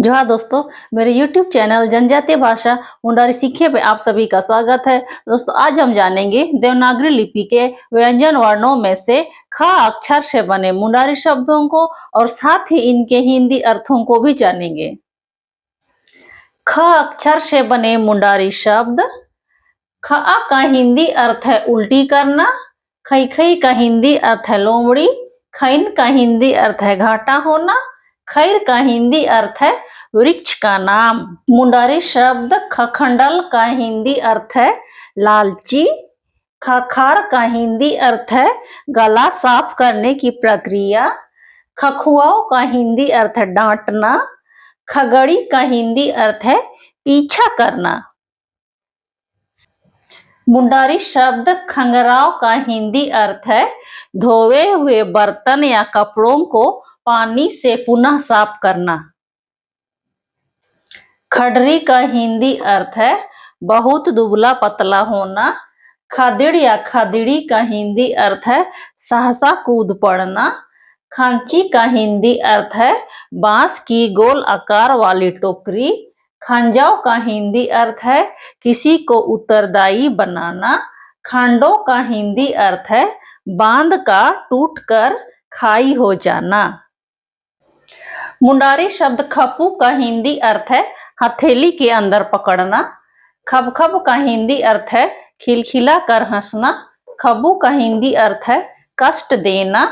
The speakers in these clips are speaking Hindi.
जोहार दोस्तों, मेरे YouTube चैनल जनजातीय भाषा मुंडारी सीखे पे आप सभी का स्वागत है। दोस्तों, आज हम जानेंगे देवनागरी लिपि के व्यंजन वर्णों में से ख अक्षर से बने मुंडारी शब्दों को और साथ ही इनके हिंदी अर्थों को भी जानेंगे। ख अक्षर से बने मुंडारी शब्द। ख का हिंदी अर्थ है उल्टी करना। खई खई का हिंदी अर्थ है लोमड़ी। खैन का हिंदी अर्थ है घाटा होना। खैर का हिंदी अर्थ है वृक्ष का नाम। मुंडारी शब्द खखंडल का हिंदी अर्थ है लालची। खखार का हिंदी अर्थ है गला साफ करने की प्रक्रिया। खखुआओ का हिंदी अर्थ है डांटना। खगड़ी का हिंदी अर्थ है पीछा करना। मुंडारी शब्द खंगराव का हिंदी अर्थ है धोए हुए बर्तन या कपड़ों को पानी से पुनः साफ करना। खडरी का हिंदी अर्थ है बहुत दुबला पतला होना। खदिड़ या खदिड़ी का हिंदी अर्थ है सहसा कूद पड़ना। खांची का हिंदी अर्थ है बांस की गोल आकार वाली टोकरी। खंजाव का हिंदी अर्थ है किसी को उत्तरदायी बनाना। खांडो का हिंदी अर्थ है बांध का टूटकर खाई हो जाना। मुंडारी शब्द खपू का हिंदी अर्थ है हथेली के अंदर पकड़ना। खबखब का हिंदी अर्थ है खिलखिला कर हंसना। खबू का हिंदी अर्थ है कष्ट देना।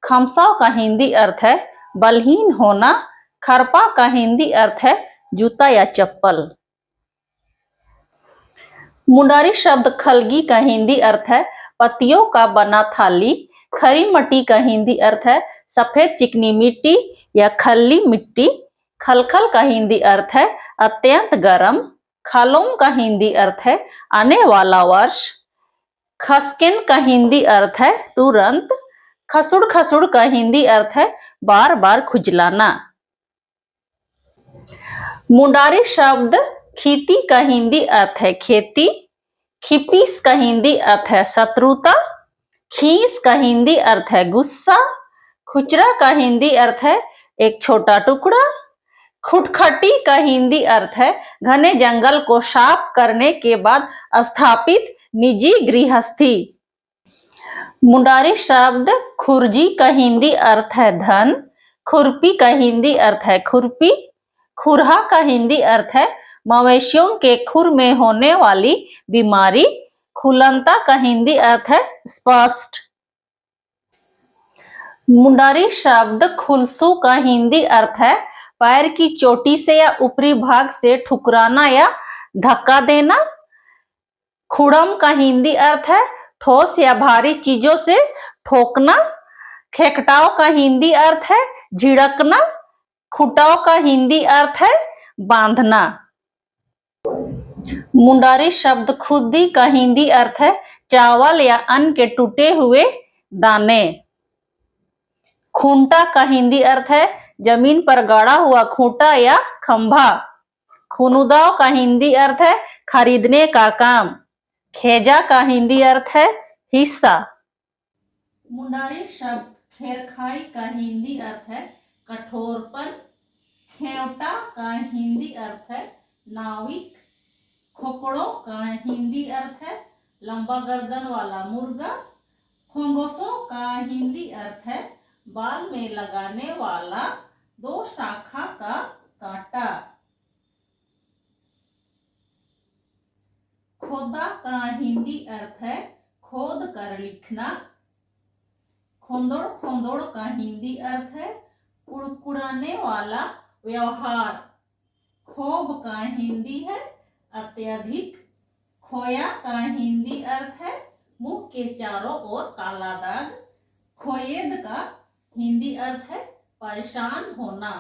खमसाव का हिंदी अर्थ है बलहीन होना। खरपा का हिंदी अर्थ है जूता या चप्पल। मुंडारी शब्द खलगी का हिंदी अर्थ है पत्तियों का बना थाली। खरी मट्टी का हिंदी अर्थ है सफेद चिकनी मिट्टी या खल्ली मिट्टी। खलखल का हिंदी अर्थ है अत्यंत गर्म। खालोम का हिंदी अर्थ है आने वाला वर्ष। खसकिन का हिंदी अर्थ है तुरंत। खसुड़ खसुड़ का हिंदी अर्थ है बार बार खुजलाना। मुंडारी शब्द खीती का हिंदी अर्थ है खेती। खिपीस का हिंदी अर्थ है शत्रुता। खीस का हिंदी अर्थ है गुस्सा। खुचरा का हिंदी अर्थ है एक छोटा टुकड़ा। खुटखटी का हिंदी अर्थ है घने जंगल को साफ करने के बाद स्थापित निजी गृहस्थी। मुंडारी शब्द खुरजी का हिंदी अर्थ है धन। खुरपी का हिंदी अर्थ है खुरपी। खुरहा का हिंदी अर्थ है मवेशियों के खुर में होने वाली बीमारी। खुलंता का हिंदी अर्थ है स्पष्ट। मुंडारी शब्द खुलसू का हिंदी अर्थ है पैर की चोटी से या ऊपरी भाग से ठुकराना या धक्का देना। खुड़म का हिंदी अर्थ है ठोस या भारी चीजों से ठोकना। खेकटाव का हिंदी अर्थ है झिड़कना। खुटाव का हिंदी अर्थ है बांधना। मुंडारी शब्द खुद्दी का हिंदी अर्थ है चावल या अन्न के टूटे हुए दाने। खूंटा का हिंदी अर्थ है जमीन पर गाड़ा हुआ खूंटा या खंभा। खुनुदाव का हिंदी अर्थ है खरीदने का काम। खेजा का हिंदी अर्थ है हिस्सा। मुंडारी शब्द खेरखाई का हिंदी अर्थ है कठोरपन। खेवटा का हिंदी अर्थ है नाविक। खोकड़ो का हिंदी अर्थ है लंबा गर्दन वाला मुर्गा। खोंगोसो का हिंदी अर्थ है बाल में लगाने वाला दो शाखा का कांटा। खोदा का हिंदी अर्थ है खोद कर लिखना। खोंदोड़ खोंदोड़ का हिंदी अर्थ है कुड़कुड़ाने वाला व्यवहार। खोब का हिंदी है अत्यधिक। खोया का हिंदी अर्थ है मुंह के चारों ओर काला दाग। खोयेद का हिंदी अर्थ है परेशान होना।